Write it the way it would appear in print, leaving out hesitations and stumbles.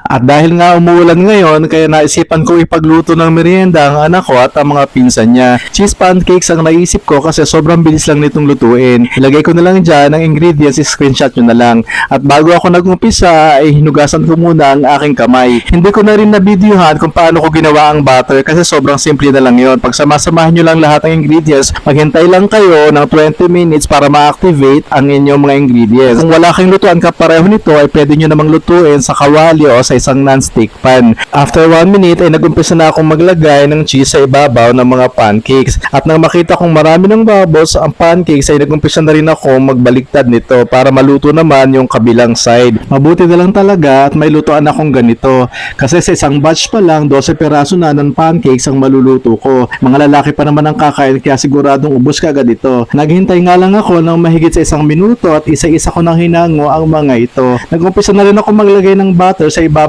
At dahil nga umuulan ngayon, kaya naisipan ko ipagluto ng merienda ang anak ko at ang mga pinsan niya. Cheese pancakes ang naisip ko kasi sobrang bilis lang nitong lutuin. Ilagay ko na lang dyan ang ingredients, screenshot nyo na lang. At bago ako nag-umpisa ay hinugasan ko muna ang aking kamay. Hindi ko na rin na-videohan kung paano ko ginawa ang butter kasi sobrang simple na lang yon. Pag samasamahan nyo lang lahat ng ingredients, maghintay lang kayo ng 20 minutes para ma-activate ang inyong mga ingredients. Kung wala kayong lutuan kapareho nito ay pwede nyo namang lutuin sa kawali o sa isang non-stick pan. After 1 minute ay nagumpisa na akong maglagay ng cheese sa ibabaw ng mga pancakes. At nang makita kong marami ng bubbles ang pancakes ay nagumpisa na rin ako magbaliktad nito para maluto naman yung kabilang side. Mabuti na lang talaga at may lutuan akong ganito. Kasi sa isang batch pa lang 12 peraso na ng pancakes ang maluluto ko. Mga lalaki pa naman ang kakain kaya siguradong ubos ka agad ito. Naghintay nga lang ako ng mahigit sa 1 minuto at isa-isa ko nang hinango ang mga ito. Nagumpisa na rin ako maglagay ng butter sa ibabaw